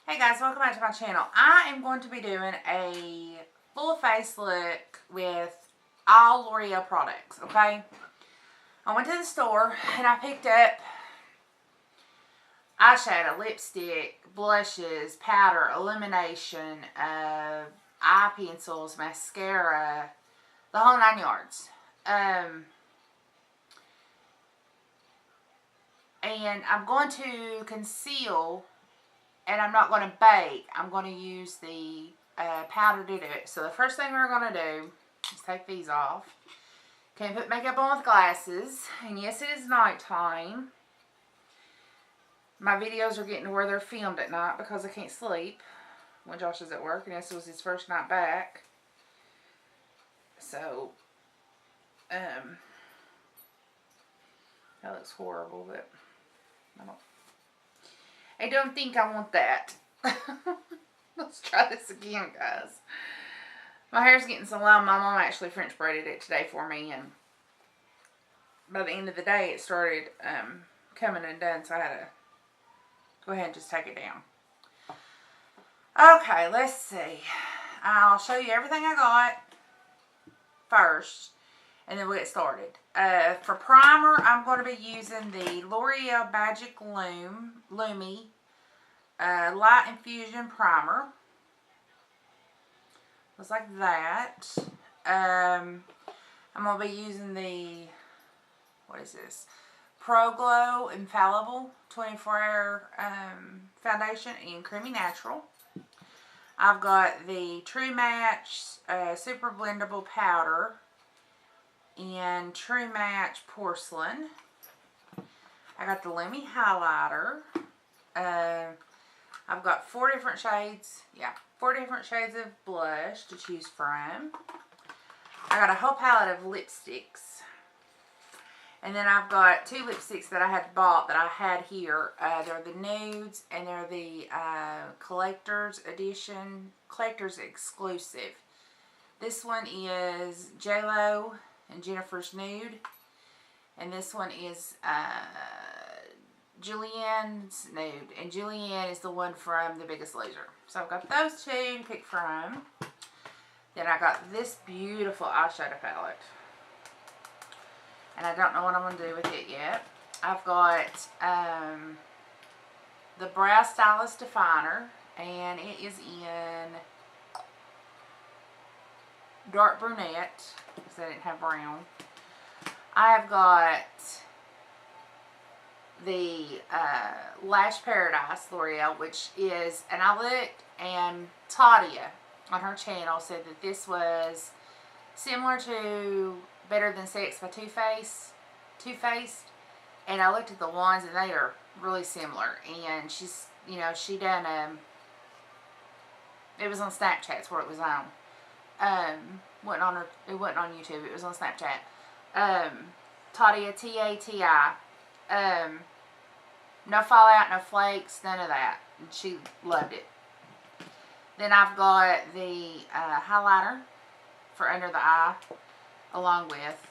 Hey guys, welcome back to my channel. I am going to be doing a full face look with all L'Oreal products, okay? I went to the store and I picked up eyeshadow, lipstick, blushes, powder, illumination, eye pencils, mascara, the whole 9 yards. And I'm going to conceal, and I'm not going to bake. I'm going to use the powder to do it. So the first thing we're going to do is take these off. Okay, put makeup on with glasses. And yes, it is nighttime. My videos are getting to where they're filmed at night because I can't sleep when Josh is at work. And this was his first night back. So, that looks horrible, but I don't think I want that. Let's try this again, guys. My hair's getting so long. My mom actually French braided it today for me, and by the end of the day it started coming undone, so I had to go ahead and just take it down. Okay, let's see. I'll show you everything I got first, and then we'll get started. For primer, I'm going to be using the L'Oreal Magic Lumi Light Infusion Primer. Looks like that. I'm going to be using the, what is this? Pro Glow Infallible 24-hour foundation in Creamy Natural. I've got the True Match Super Blendable Powder in True Match Porcelain. I got the Lumi Highlighter. I've got 4 different shades. Yeah, 4 different shades of blush to choose from. I got a whole palette of lipsticks. And then I've got 2 lipsticks that I had bought that I had here. They're the nudes and they're the collector's edition, collector's exclusive. This one is J-Lo and Jennifer's Nude. And this one is Julianne's Nude. And Julianne is the one from The Biggest Loser. So I've got those 2 to pick from. Then I got this beautiful eyeshadow palette. And I don't know what I'm going to do with it yet. I've got the Brow Stylist Definer. And it is in dark brunette, because I didn't have brown. I have got the Lash Paradise L'Oreal, which is, and I looked, and Tadia on her channel said that this was similar to Better Than Sex by Too Faced, and I looked at the ones and they are really similar. And she's, you know, she done it was on Snapchat's where it was on. Wasn't on her, it wasn't on YouTube, it was on Snapchat. Tadia, T-A-T-I. No fallout, no flakes, none of that. And she loved it. Then I've got the highlighter for under the eye, along with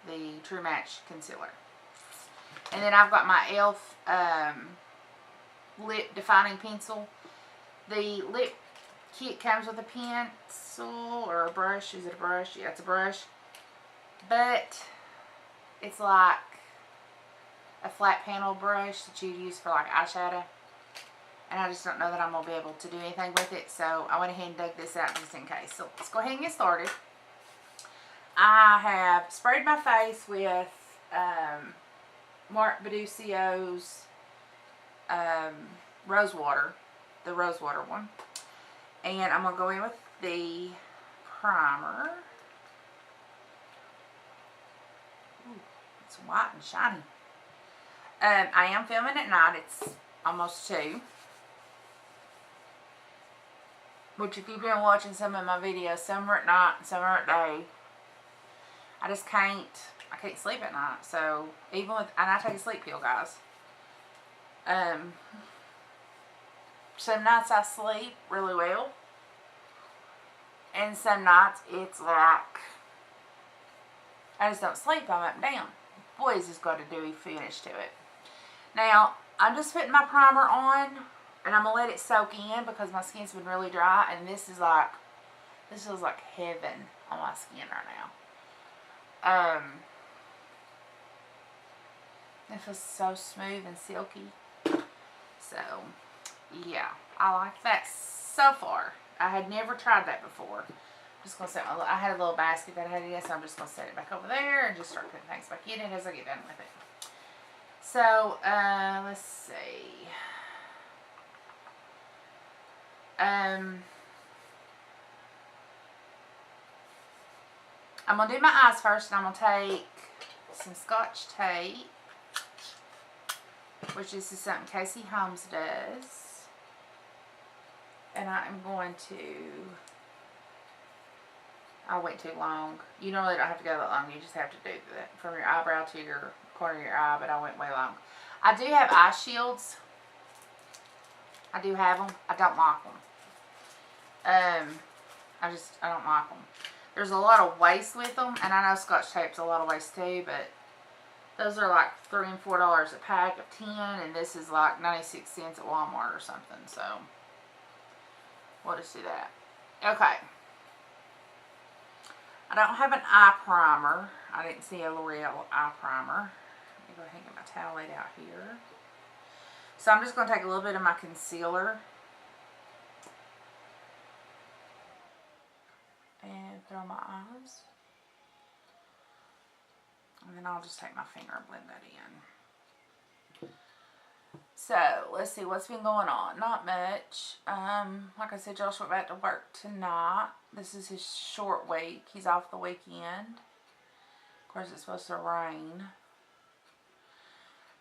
the True Match concealer. And then I've got my e.l.f. lip defining pencil. The lip kit comes with a pencil or a brush. Is it a brush? Yeah, it's a brush. But it's like a flat panel brush that you use for like eyeshadow. And I just don't know that I'm going to be able to do anything with it. So I went ahead and dug this out just in case. So let's go ahead and get started. I have sprayed my face with Marc Badussio's Rose Water. The Rose Water one. And I'm going to go in with the primer. Ooh, it's white and shiny. I am filming at night. It's almost 2. Which, if you've been watching some of my videos, some are at night and some are at day. I just can't, I can't sleep at night. So, even with, and I take a sleep pill, guys. Some nights I sleep really well. And some nights it's like, I just don't sleep, I'm up and down. Boys has got a dewy finish to it. Now, I'm just putting my primer on And I'm going to let it soak in because my skin's been really dry. And this is like, this feels like heaven on my skin right now. It feels so smooth and silky. So, yeah. I like that so far. I had never tried that before. Just gonna set I had a little basket that I had it in, so I'm just gonna set it back over there and just start putting things back in it as I get done with it. So, let's see. I'm gonna do my eyes first, and I'm gonna take some Scotch tape, which is something Casey Holmes does, and I am going to. I went too long. You normally don't have to go that long. You just have to do that from your eyebrow to your corner of your eye, but I went way long. I do have eye shields. I do have them. I don't like them. I don't like them. There's a lot of waste with them, and I know Scotch tape's a lot of waste too, but those are like $3 and $4 a pack of 10, and this is like 96 cents at Walmart or something, so we'll just do that. Okay. I don't have an eye primer. I didn't see a L'Oreal eye primer. Let me go ahead and get my towel laid out here. So I'm just going to take a little bit of my concealer and put on my eyes. And then I'll just take my finger and blend that in. So, let's see what's been going on. Not much. Like I said, Josh went back to work tonight. This is his short week. He's off the weekend. Of course, it's supposed to rain.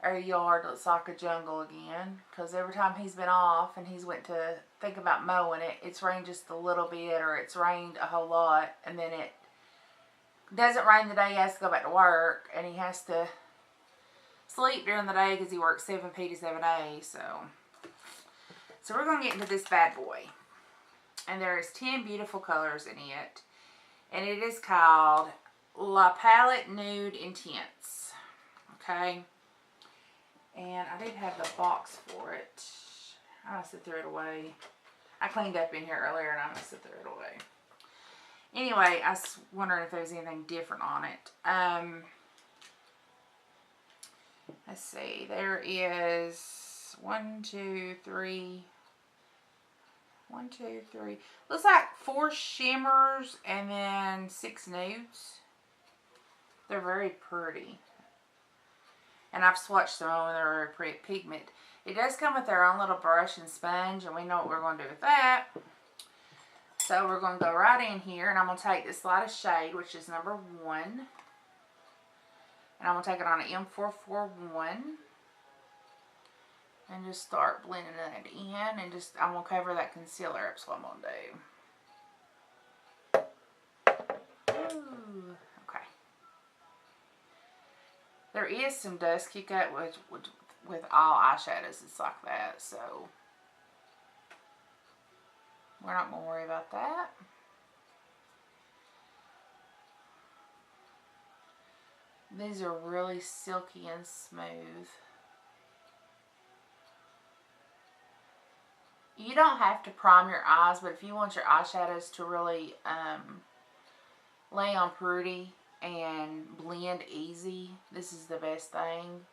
Our yard looks like a jungle again. Because every time he's been off and he's went to think about mowing it, it's rained just a little bit or it's rained a whole lot. And then it doesn't rain the day he has to go back to work. And he has to sleep during the day because he works 7P to 7A. So we're going to get into this bad boy. And there is 10 beautiful colors in it. And it is called La Palette Nude Intense. Okay. And I did have the box for it. I must have threw it away. I cleaned up in here earlier and I must have threw it away. Anyway, I was wondering if there was anything different on it. Let's see. There is 1, 2, 3. 1, 2, 3. Looks like 4 shimmers and then 6 nudes. They're very pretty. And I've swatched them on. They're very pretty pigment. It does come with their own little brush and sponge, and we know what we're going to do with that. So we're going to go right in here, and I'm going to take this lightest shade, which is number 1. And I'm going to take it on an M441. And just start blending it in, and just, I'm going to cover that concealer up, so I'm going to do. Ooh, okay. There is some dust kick up with all eyeshadows. It's like that, so we're not going to worry about that. These are really silky and smooth. You don't have to prime your eyes, but if you want your eyeshadows to really lay on pretty and blend easy, this is the best thing.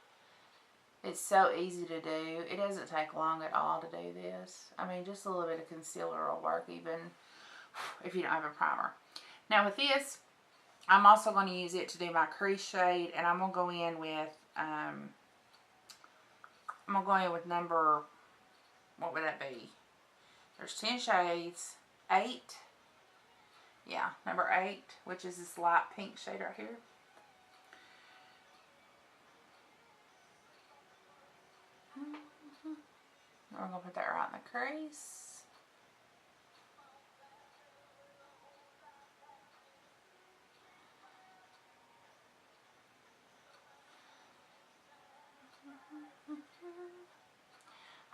It's so easy to do. It doesn't take long at all to do this. I mean, just a little bit of concealer will work even if you don't have a primer. Now with this, I'm also going to use it to do my crease shade, and I'm going to go in with number, what would that be? There's 10 shades, 8. Yeah, number 8, which is this light pink shade right here. We're going to put that right in the crease. I'm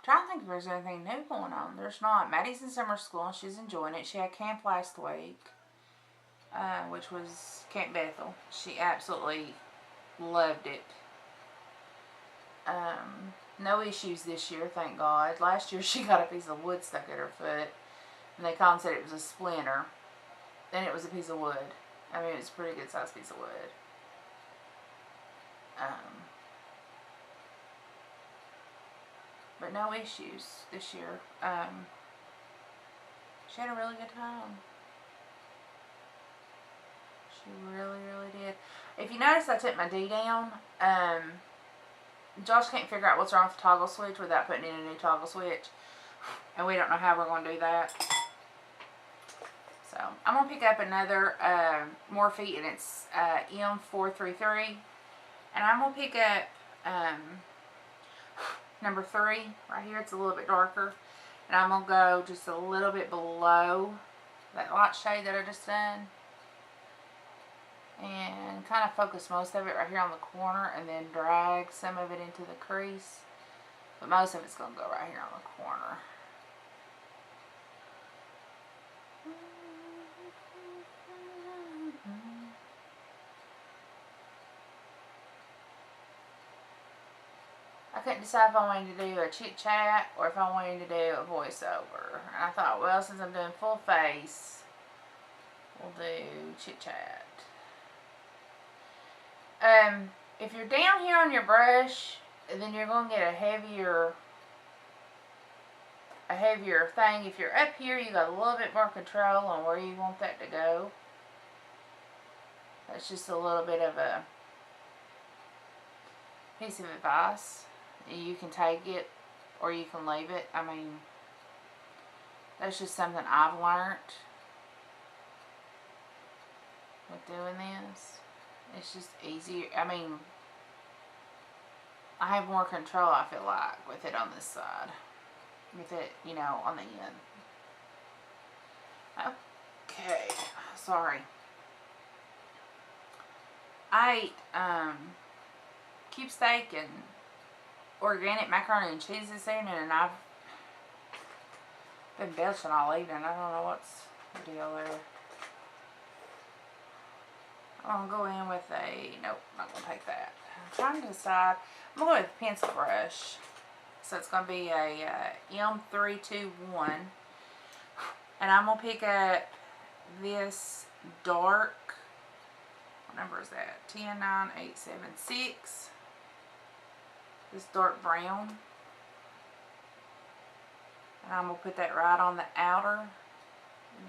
trying to think if there's anything new going on. There's not. Maddie's in summer school and she's enjoying it. She had camp last week, which was Camp Bethel. She absolutely loved it. No issues this year, thank God. Last year she got a piece of wood stuck at her foot, and they called and said it was a splinter. Then it was a piece of wood. I mean, it was a pretty good sized piece of wood. But no issues this year. She had a really good time. She really, really did. If you notice, I took my D down. Josh can't figure out what's wrong with the toggle switch without putting in a new toggle switch. And we don't know how we're going to do that. So, I'm going to pick up another Morphe, and it's M433. And I'm going to pick up number 3 right here. It's a little bit darker. And I'm going to go just a little bit below that light shade that I just done. And kind of focus most of it right here on the corner, and then drag some of it into the crease. But most of it's going to go right here on the corner. I couldn't decide if I wanted to do a chit chat or if I wanted to do a voiceover. And I thought, well, since I'm doing full face, we'll do chit chat. If you're down here on your brush, then you're going to get a heavier thing. If you're up here, you got a little bit more control on where you want that to go. That's just a little bit of a piece of advice. You can take it or you can leave it. I mean, that's just something I've learned with doing this. It's just easier. I mean, I have more control, I feel like, with it on this side. With it, you know, on the end. Okay. Sorry. I ate cube steak and organic macaroni and cheese this evening, and I've been belching all evening. I don't know what's the deal there. I'm going to go in with nope, not going to take that. I'm trying to decide. I'm going to go with a pencil brush. So it's going to be a M321. And I'm going to pick up this dark, what number is that? 109,876. This dark brown. And I'm going to put that right on the outer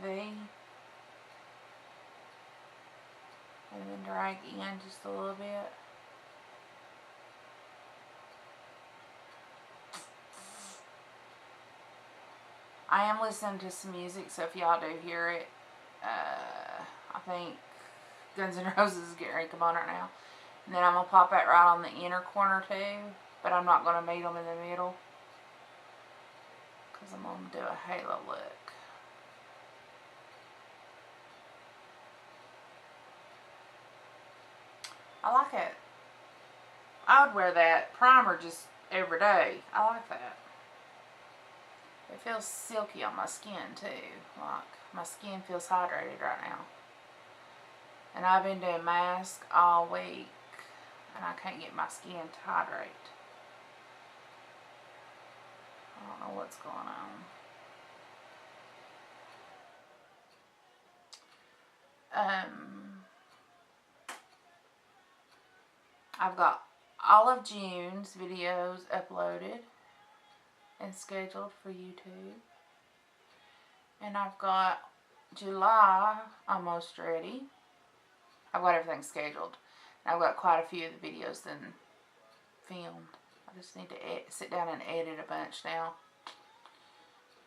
V. And then drag in just a little bit. I am listening to some music, so if y'all do hear it, I think Guns N' Roses is getting ready to come on right now. And then I'm going to pop that right on the inner corner too, but I'm not going to meet them in the middle, because I'm going to do a halo look. I like it. I would wear that primer just every day. I like that. It feels silky on my skin too. Like, my skin feels hydrated right now. And I've been doing masks all week, and I can't get my skin to hydrate. I don't know what's going on. I've got all of June's videos uploaded and scheduled for YouTube. And I've got July almost ready. I've got everything scheduled. And I've got quite a few of the videos then filmed. I just need to sit down and edit a bunch now.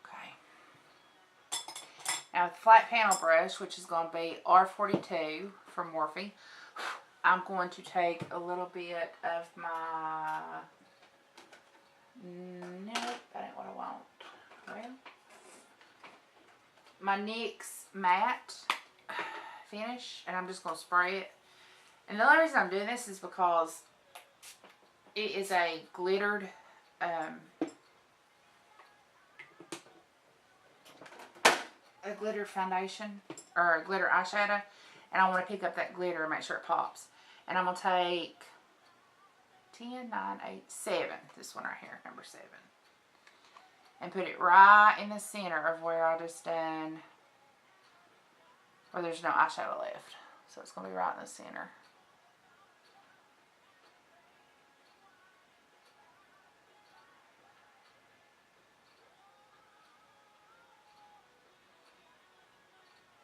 Okay. Now with the flat panel brush, which is going to be R42 from Morphe, I'm going to take a little bit of my, nope, that ain't what I want. Well, my NYX matte finish, and I'm just going to spray it. And the only reason I'm doing this is because it is a glittered, foundation, or a glitter eyeshadow, and I want to pick up that glitter and make sure it pops. And I'm going to take 10, 9, 8, 7. This one right here, number 7. And put it right in the center of where I just done, where there's no eyeshadow left. So it's going to be right in the center.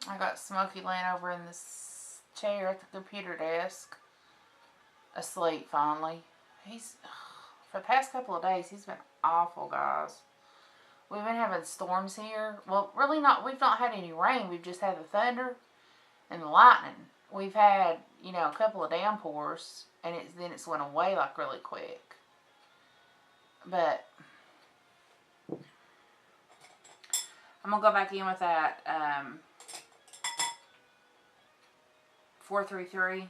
I got Smokey laying over in this chair at the computer desk, asleep finally. He's, for the past couple of days, he's been awful, guys. We've been having storms here. Well, really not, we've not had any rain. We've just had the thunder and the lightning. We've had, you know, a couple of downpours, and then it's went away like really quick. But I'm going to go back in with that 433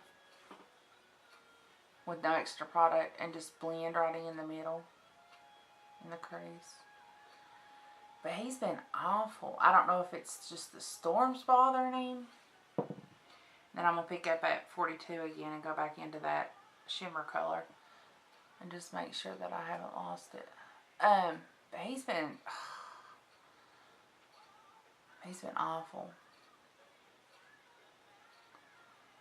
with no extra product and just blend right in the middle in the crease. But he's been awful. I don't know if it's just the storms bothering him. Then I'm going to pick up at 42 again and go back into that shimmer color and just make sure that I haven't lost it. But he's been awful.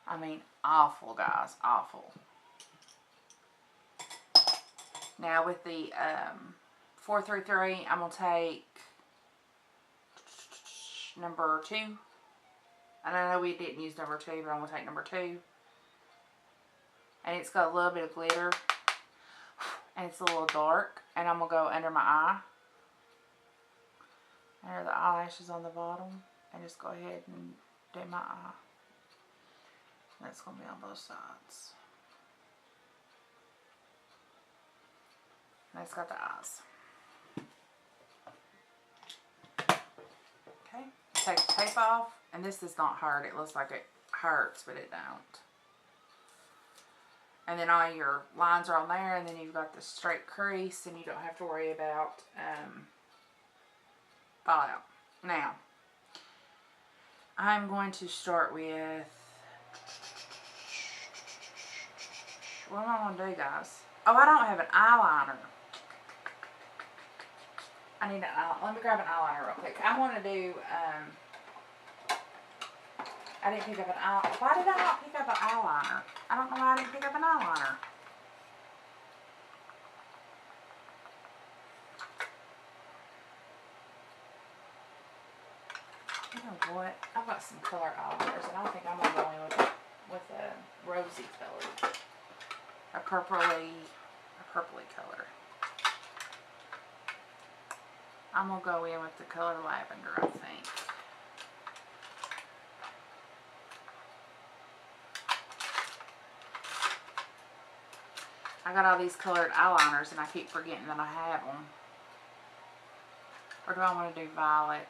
I mean, awful, guys. Awful. Now with the 433, I'm going to take number 2. And I know we didn't use number 2, but I'm going to take number 2. And it's got a little bit of glitter. And it's a little dark. And I'm going to go under my eye. Under the eyelashes on the bottom. And just go ahead and do my eye. That's going to be on both sides. That's got the eyes. Okay. Take the tape off. And this does not hurt. It looks like it hurts, but it don't. And then all your lines are on there. And then you've got the straight crease. And you don't have to worry about fallout. Now, I'm going to start with... What am I going to do, guys? Oh, I don't have an eyeliner. I need an eyeliner. Let me grab an eyeliner real quick. I want to do, I didn't pick up an eyeliner. Why did I not pick up an eyeliner? I don't know why I didn't pick up an eyeliner. You know what? I've got some color eyeliners, and I think I'm going to go in with a rosy color. A purpley color. I'm going to go in with the color lavender, I think. I got all these colored eyeliners and I keep forgetting that I have them. Or do I want to do violet?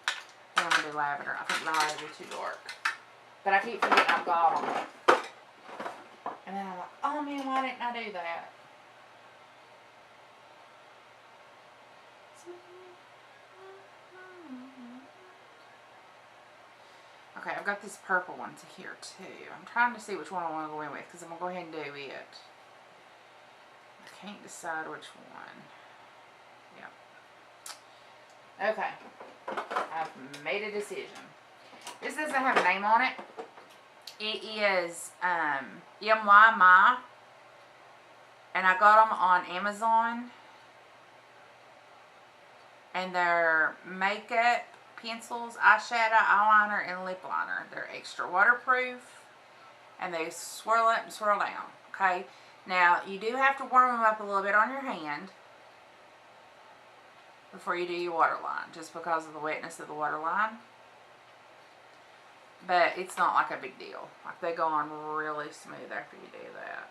I think I'm going to do lavender. I think violet would be too dark. But I keep forgetting I've got them. And then I'm like, oh man, why didn't I do that? Okay, I've got this purple one to here too. I'm trying to see which one I want to go in with because I'm going to go ahead and do it. I can't decide which one. Yeah. Okay. I've made a decision. This doesn't have a name on it. It is My, and I got them on Amazon, and they're makeup pencils, eyeshadow, eyeliner, and lip liner. They're extra waterproof, and they swirl up and swirl down. Okay, now you do have to warm them up a little bit on your hand before you do your waterline, just because of the wetness of the waterline. But it's not like a big deal. Like, they go on really smooth after you do that.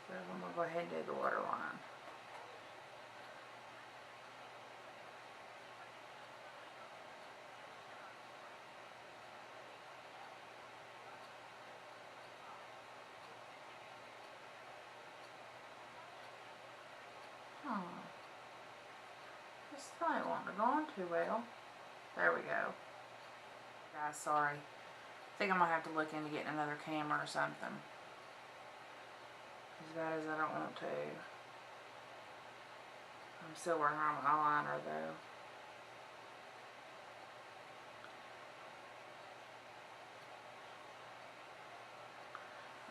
So I'm going to go ahead and do the waterline. still ain't wanting to go on too well. There we go. Guys, sorry. I think I'm going to have to look into getting another camera or something. As bad as I don't want to. I'm still working on my eyeliner though.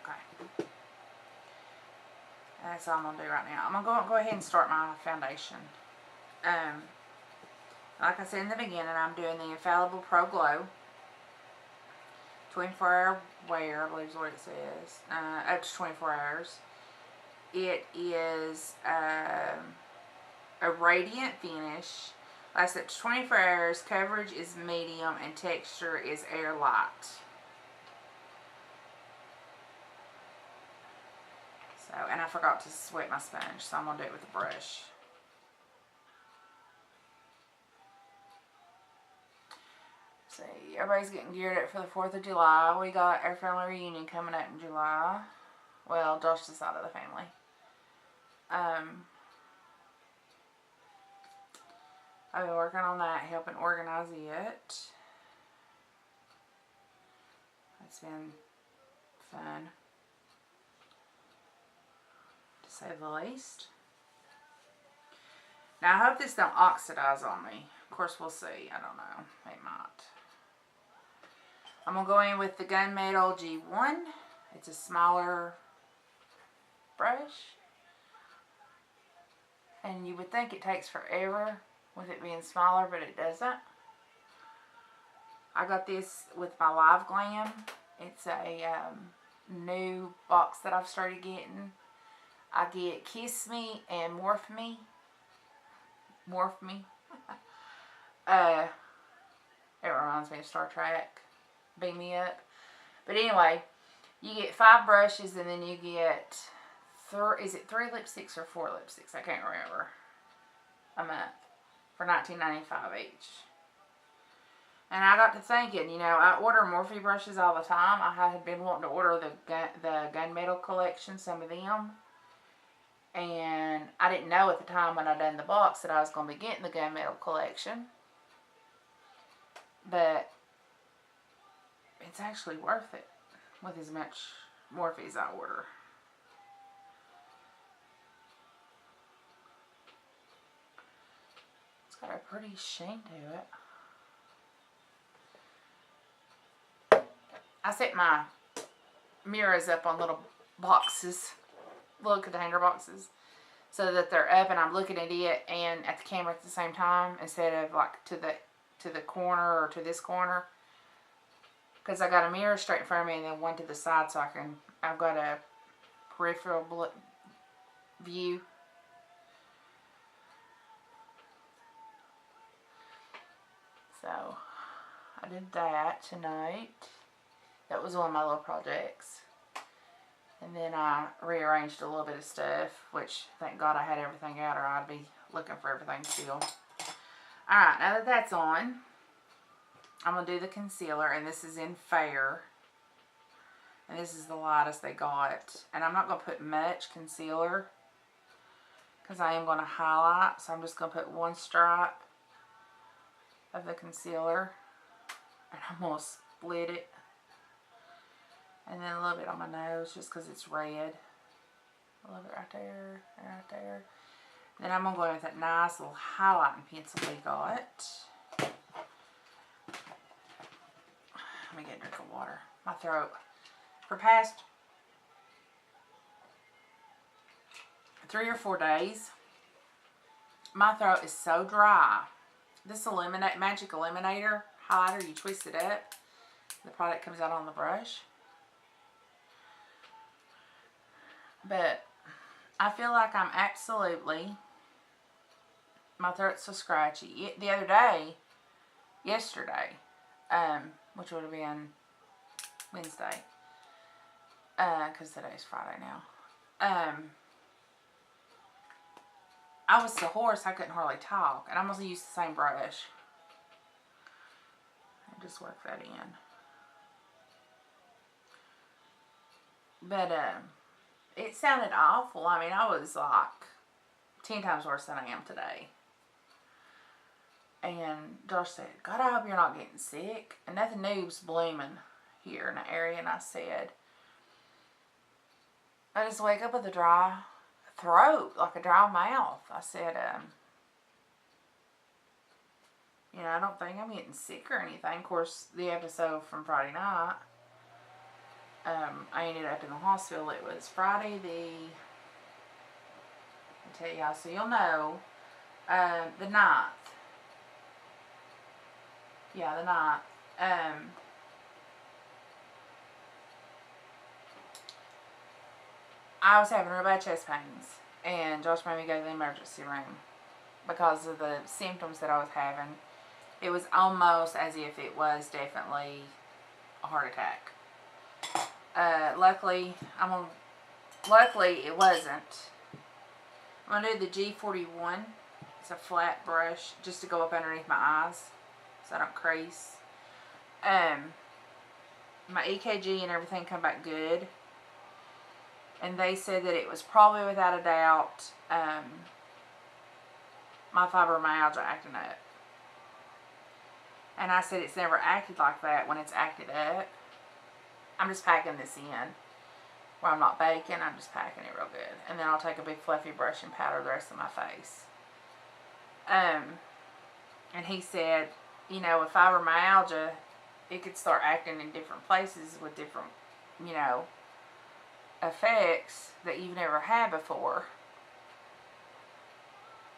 Okay. That's all I'm going to do right now. I'm going to go ahead and start my foundation. Like I said in the beginning, I'm doing the Infallible Pro Glow. 24-hour wear, I believe is what it says. Up to 24 hours. It is a radiant finish. Lasts up to 24 hours. Coverage is medium and texture is air light. So, and I forgot to wet my sponge, so I'm going to do it with a brush. See, everybody's getting geared up for the 4th of July. We got our family reunion coming up in July. Well, Josh's side of the family. I've been working on that, helping organize it. It's been fun, to say the least. Now, I hope this don't oxidize on me. Of course, we'll see. I don't know. It might. I'm going to go in with the Gunmetal G1. It's a smaller brush. And you would think it takes forever with it being smaller, but it doesn't. I got this with my Live Glam. It's a new box that I've started getting. I get Kiss Me and Morph Me. Morph Me. It reminds me of Star Trek. Beam Me Up. But anyway, you get 5 brushes and then you get, is it 3 lipsticks or 4 lipsticks? I can't remember. A month. For $19.95 each. And I got to thinking, you know, I order Morphe brushes all the time. I had been wanting to order the Gunmetal collection, some of them. And I didn't know at the time when I done the box that I was going to be getting the Gunmetal collection. But it's actually worth it with as much Morphe as I order. It's got a pretty sheen to it. I set my mirrors up on little boxes, little container boxes, so that they're up and I'm looking at it and at the camera at the same time instead of like to the corner or to this corner. Because I got a mirror straight in front of me and then one to the side, so I've got a peripheral view. So I did that tonight. That was one of my little projects. And then I rearranged a little bit of stuff, which thank God I had everything out or I'd be looking for everything still. Alright, now that that's on, I'm going to do the concealer, and this is in Fair. And this is the lightest they got. And I'm not going to put much concealer, because I am going to highlight. So I'm just going to put 1 stripe of the concealer. And I'm going to split it. And then a little bit on my nose, just because it's red. A little bit right there, and right there. Then I'm going to go in with that nice little highlighting pencil we got. Let me get a drink of water. My throat. For past 3 or 4 days, my throat is so dry. This Magic Eliminator highlighter, you twist it up. The product comes out on the brush. But I feel like I'm absolutely, my throat's so scratchy. The other day, yesterday, which would have been Wednesday, because today's Friday now, I was so hoarse I couldn't hardly talk, and I'm going to use the same brush and just work that in. But it sounded awful. I mean, I was like 10 times worse than I am today. And Josh said, God, I hope you're not getting sick. And nothing new's blooming here in the area. And I said, I just wake up with a dry throat, like a dry mouth. I said, you know, I don't think I'm getting sick or anything. Of course, the episode from Friday night, I ended up in the hospital. It was Friday I'll tell y'all, so you'll know, the 9th. Yeah, the 9th. I was having real bad chest pains, and Josh made me go to the emergency room because of the symptoms that I was having. It was almost as if it was definitely a heart attack. Luckily it wasn't. I'm going to do the G41. It's a flat brush just to go up underneath my eyes so I don't crease. My EKG and everything come back good. And they said that it was probably without a doubt my fibromyalgia acting up. And I said it's never acted like that when it's acted up. I'm just packing this in. Where I'm not baking, I'm just packing it real good. And then I'll take a big fluffy brush and powder the rest of my face. And he said, you know, with fibromyalgia, it could start acting in different places with different, you know, effects that you've never had before.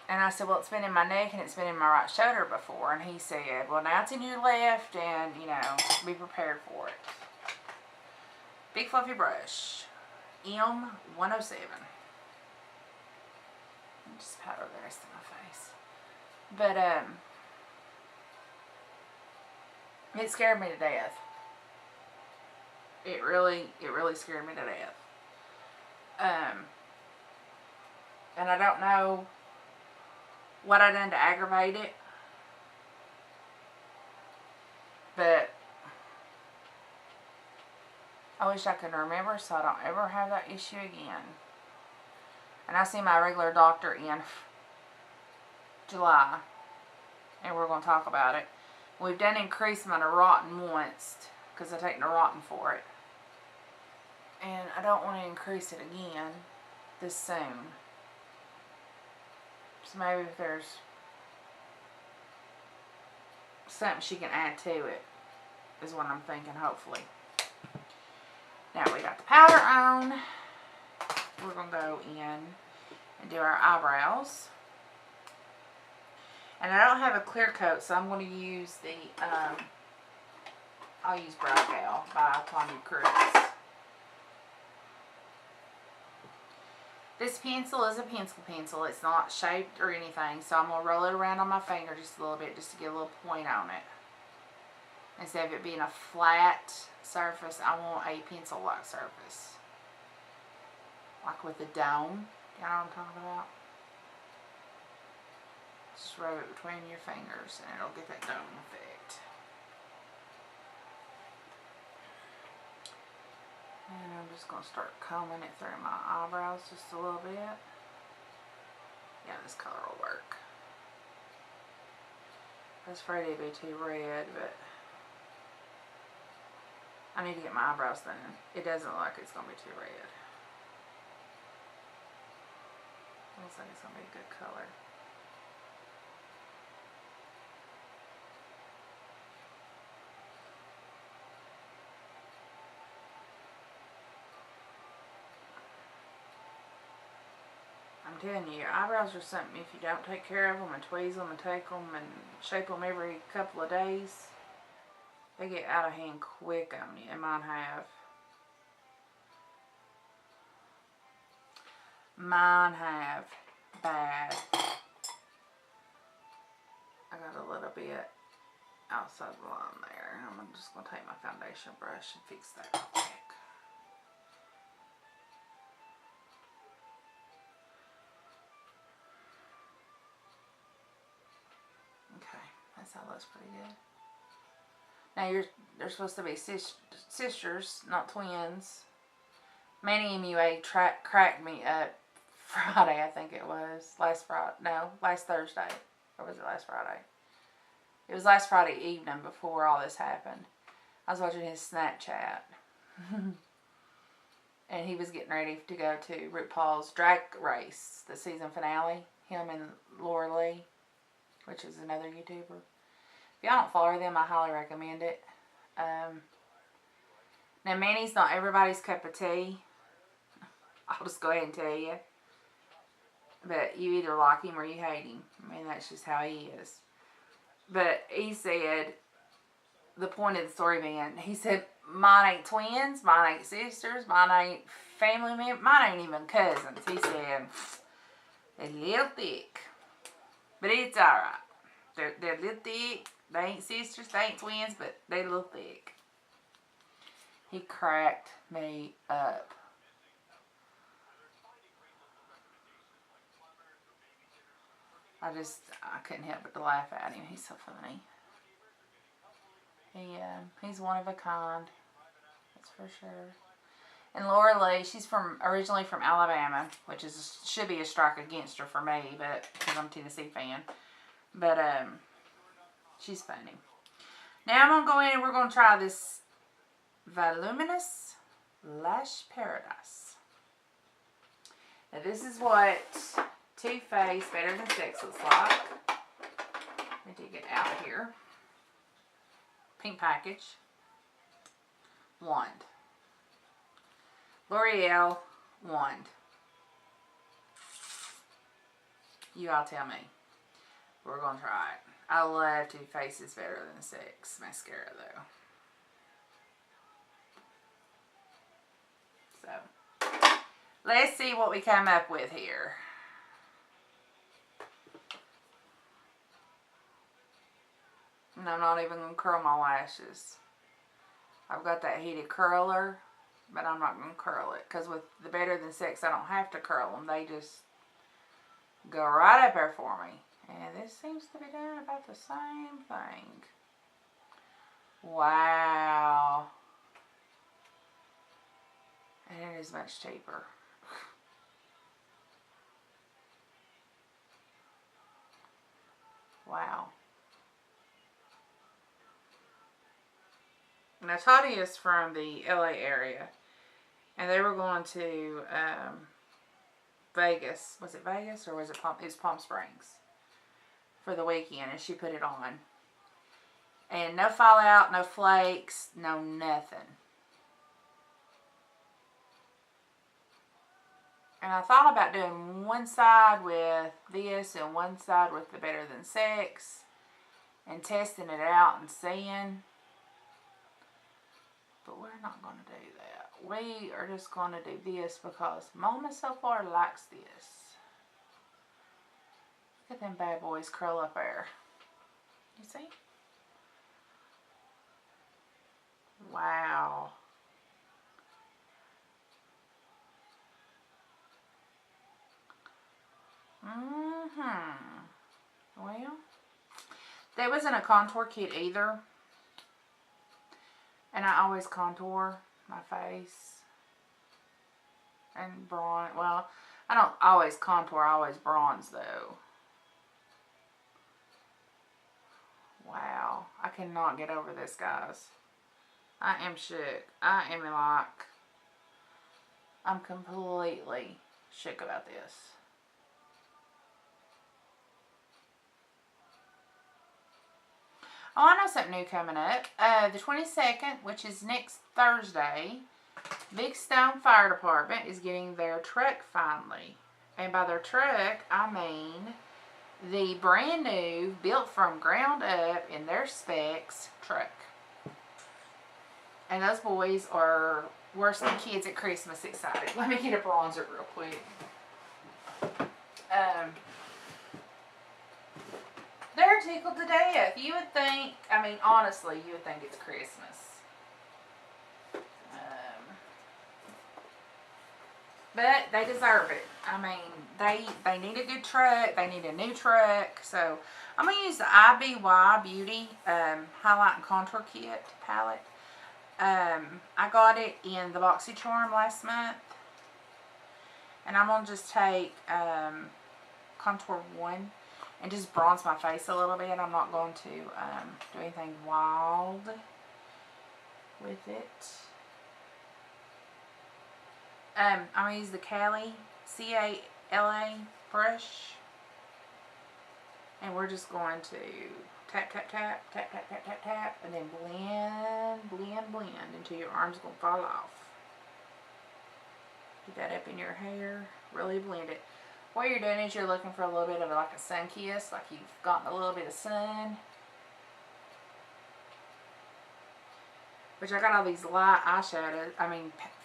And I said, well, it's been in my neck and it's been in my right shoulder before. And he said, well, now it's in your left, and, you know, be prepared for it. Big fluffy brush. M107. Just powder the rest of my face. But, it scared me to death. It really scared me to death. And I don't know what I done to aggravate it, but I wish I could remember so I don't ever have that issue again. And I see my regular doctor in July, and we're going to talk about it. We've done increase my Neurontin once because I take Neurontin for it, and I don't want to increase it again this soon. So maybe if there's something she can add to it is what I'm thinking, hopefully. Now we got the powder on. We're going to go in and do our eyebrows. And I don't have a clear coat, so I'm going to use the, I'll use Brow Gal by Tommy Cruz. This pencil is a pencil. It's not shaped or anything, so I'm going to roll it around on my finger just a little bit just to get a little point on it. Instead of it being a flat surface, I want a pencil-like surface. Like with the dome. You know what I'm talking about? Just rub it between your fingers and it'll get that dome effect. And I'm just going to start combing it through my eyebrows just a little bit. Yeah, this color will work. I was afraid it'd be too red, but I need to get my eyebrows done. It doesn't look like it's going to be too red. Looks like it's going to be a good color. I'm telling you, your eyebrows are something, if you don't take care of them and tweeze them and take them and shape them every couple of days, they get out of hand quick on you, and mine have. Mine have bad. I got a little bit outside the line there. I'm just going to take my foundation brush and fix that real quick. Okay, that's how it looks pretty good. Now they're supposed to be sisters, not twins. Manny MUA cracked me up Friday, I think it was. Last Thursday. Or was it last Friday? It was last Friday evening before all this happened. I was watching his Snapchat. And he was getting ready to go to RuPaul's Drag Race, the season finale. Him and Laura Lee, which is another YouTuber. If y'all don't follow them, I highly recommend it. Now, Manny's not everybody's cup of tea. I'll just go ahead and tell you. But you either like him or you hate him. I mean, that's just how he is. But he said, the point of the story being, he said, mine ain't twins, mine ain't sisters, mine ain't family members, mine ain't even cousins. He said, they're a little thick. But it's alright. They're a little thick. They ain't sisters, they ain't twins, but they're a little thick. He cracked me up. I couldn't help but to laugh at him. He's so funny. He's one of a kind. That's for sure. And Laura Lee, she's originally from Alabama, which should be a strike against her for me, but because I'm a Tennessee fan. But she's funny. Now I'm gonna go in and we're gonna try this Voluminous Lash Paradise. Now this is what Too Faced Better Than Sex looks like. Let me take it out of here. Pink package. Wand. L'Oreal wand. You all tell me. We're going to try it. I love Too Faced Better Than Sex mascara though. So, let's see what we come up with here. And I'm not even going to curl my lashes. I've got that heated curler, but I'm not going to curl it. Because with the Better Than Sex, I don't have to curl them. They just go right up there for me. And this seems to be doing about the same thing. Wow. And it is much cheaper. Wow. Now, Toddy is from the LA area, and they were going to Vegas. Was it Vegas or was it Palm Springs for the weekend, and she put it on. And no fallout, no flakes, no nothing. And I thought about doing one side with this and one side with the Better Than Sex and testing it out and seeing. But we're not going to do that. We are just going to do this because Mama so far likes this. Look at them bad boys curl up there. You see? Wow. Well, there wasn't a contour kit either. And I always contour my face and bronze. Well, I don't always contour, I always bronze though. Wow. I cannot get over this, guys. I am shook. I'm completely shook about this. Oh, I know something new coming up. The 22nd, which is next Thursday, Big Stone Fire Department is getting their truck finally. And by their truck, I mean the brand new, built from ground up in their specs truck. And those boys are worse than kids at Christmas excited. Let me get a bronzer real quick. They're tickled to death. You would think, I mean, honestly, you would think it's Christmas. But they deserve it. I mean, they need a good truck. They need a new truck. So, I'm going to use the IBY Beauty Highlight and Contour Kit palette. I got it in the BoxyCharm last month. And I'm going to just take Contour 1. and just bronze my face a little bit. I'm not going to do anything wild with it. I'm going to use the Cali, C-A-L-A brush. And we're just going to tap, tap, tap, tap, tap, tap, tap, tap, and then blend, blend, blend until your arm's going to fall off. Get that up in your hair. Really blend it. What you're doing is you're looking for a little bit of like a sun kiss, like you've gotten a little bit of sun. Which I got all these light eyeshadows,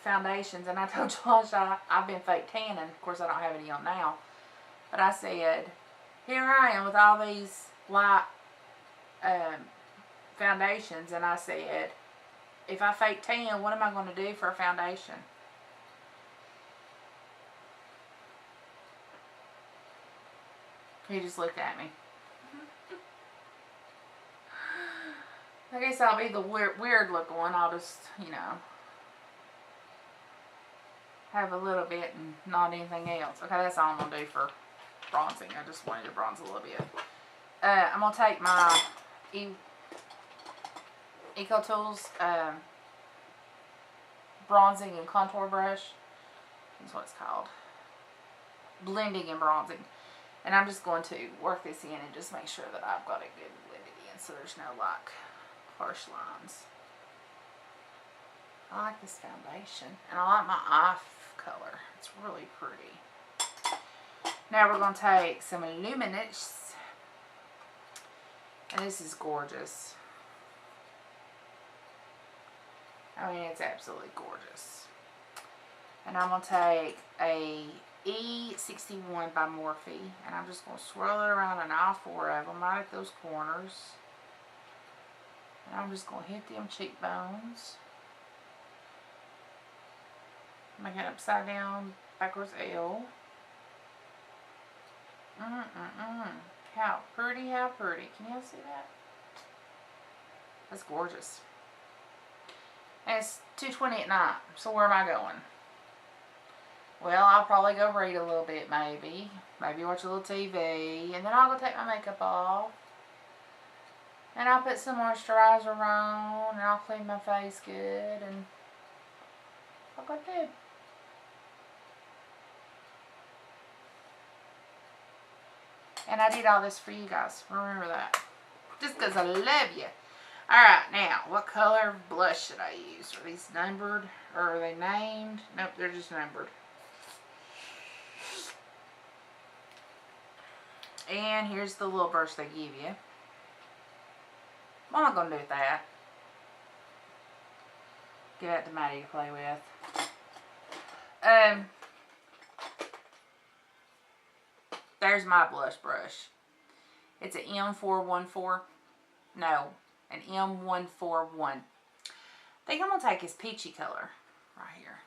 foundations, and I told Josh I've been fake tanning. Of course, I don't have any on now. But I said, here I am with all these light foundations, and I said, if I fake tan, what am I going to do for a foundation? He just looked at me. I guess I'll be the weird looking one. I'll just, you know, have a little bit and not anything else. Okay, that's all I'm going to do for bronzing. I just wanted to bronze a little bit. I'm going to take my Eco Tools bronzing and contour brush. That's what it's called. Blending and bronzing. And I'm just going to work this in and just make sure that I've got it good blended in so there's no like harsh lines. I like this foundation. And I like my eye color. It's really pretty. Now we're going to take some Luminous. And this is gorgeous. I mean, it's absolutely gorgeous. And I'm going to take a E61 by Morphe, and I'm just going to swirl it around on all four of them, right at those corners. And I'm just going to hit them cheekbones. Make it upside down, backwards L. How pretty, how pretty. Can y'all see that? That's gorgeous. And it's 2:20 at night, so where am I going? Well, I'll probably go read a little bit, maybe. Maybe watch a little TV. And then I'll go take my makeup off. And I'll put some moisturizer on. And I'll clean my face good. And I'll go to bed. And I did all this for you guys. Remember that. Just because I love you. Alright, now, what color blush should I use? Are these numbered? Or are they named? Nope, they're just numbered. And here's the little brush they give you. What am I going to do with that? Give that to Maddie to play with. There's my blush brush. It's an M414. No, an M141. I think I'm going to take his peachy color right here.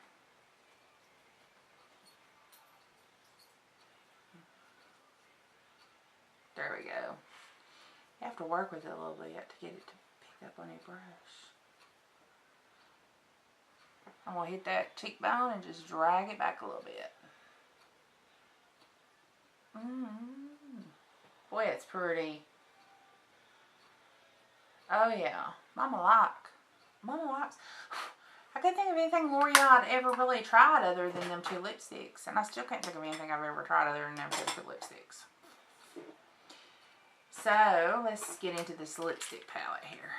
There we go. You have to work with it a little bit to get it to pick up on your brush. I'm going to hit that cheekbone and just drag it back a little bit. Boy, it's pretty. Oh yeah. Mama likes. I can't think of anything L'Oreal I'd ever really tried other than them two lipsticks. And I still can't think of anything I've ever tried other than them two lipsticks. So, let's get into this lipstick palette here.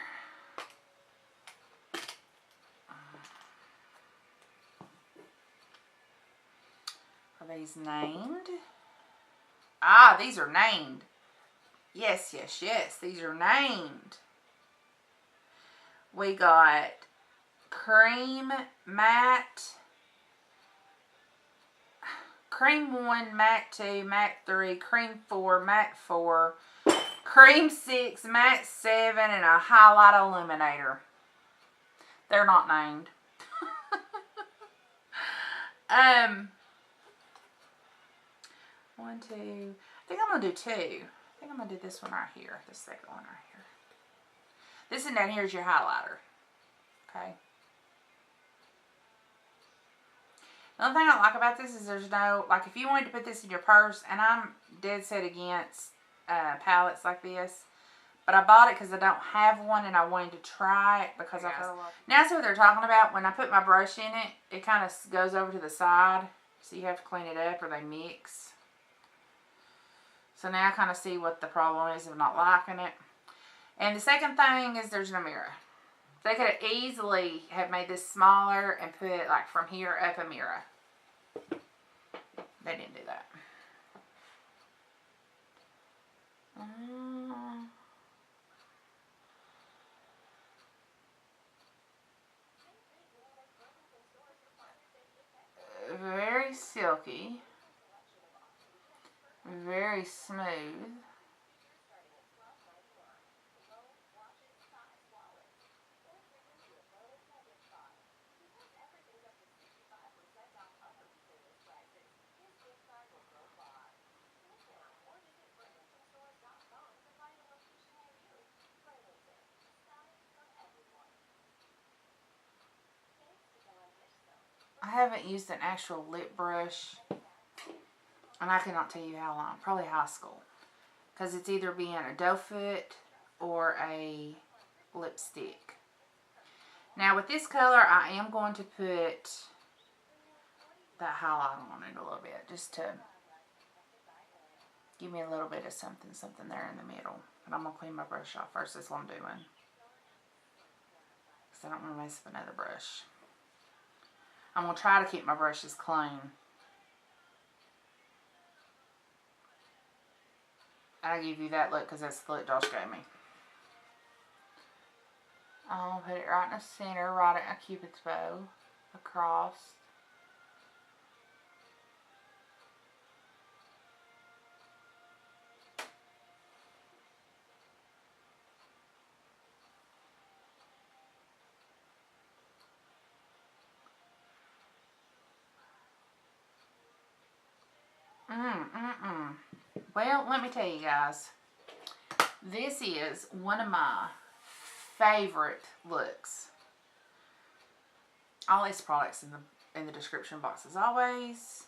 Are these named? Ah, these are named. Yes, yes, yes. These are named. We got Cream Matte, Cream 1, Matte 2, Matte 3, Cream 4, Matte 4, Cream 6, Matte 7, and a Highlight Illuminator. They're not named. One, two. I think I'm going to do two. I think I'm going to do this one right here. This second one right here. This one down here is your highlighter. Okay. The only thing I like about this is there's no, like if you wanted to put this in your purse, and I'm dead set against palettes like this. But I bought it because I don't have one and I wanted to try it because I've heard a lot. Now see what they're talking about. When I put my brush in it, it kind of goes over to the side. So you have to clean it up or they mix. So now I kind of see what the problem is of not liking it. And the second thing is there's no mirror. They could have easily have made this smaller and put like from here up a mirror. They didn't do that. Very silky. Very smooth. I haven't used an actual lip brush, and I cannot tell you how long. Probably high school. Because it's either being a doe foot or a lipstick. Now with this color, I am going to put that highlight on it a little bit. Just to give me a little bit of something there in the middle. But I'm going to clean my brush off first. That's what I'm doing. Because I don't want to mess up another brush. I'm going to try to keep my brushes clean. I give you that look because that's the look Josh gave me. I'm going to put it right in the center, right at a cupid's bow, across. Well, let me tell you guys, this is one of my favorite looks. I'll list products in the description box as always.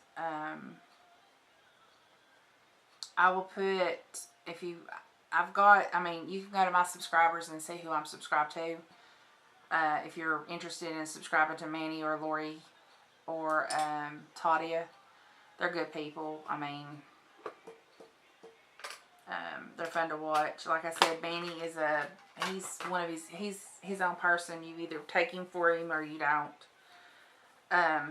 I will put, you can go to my subscribers and see who I'm subscribed to. If you're interested in subscribing to Manny or Lori or Tadia, they're good people. I mean, they're fun to watch. Like I said, Manny is he's his own person. You either take him for him or you don't. Yeah.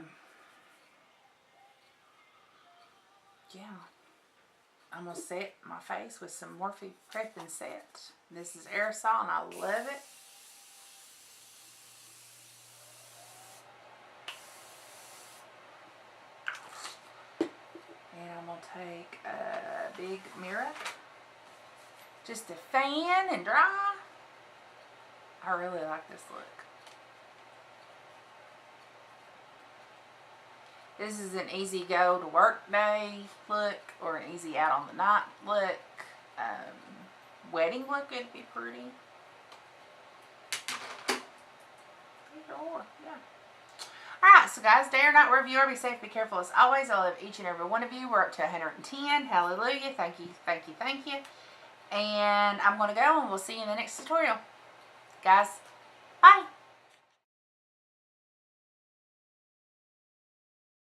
I'm going to set my face with some Morphe Prep and Set. This is aerosol and I love it. And I'm going to take a big mirror just to fan and dry. I really like this look. This is an easy go to work day look or an easy out on the night look. Wedding look would be pretty. Either or, yeah. Alright, so guys, day or night, wherever you are, be safe, be careful as always. I love each and every one of you. We're up to 110. Hallelujah. Thank you, thank you, thank you. And I'm going to go and we'll see you in the next tutorial. Guys, bye.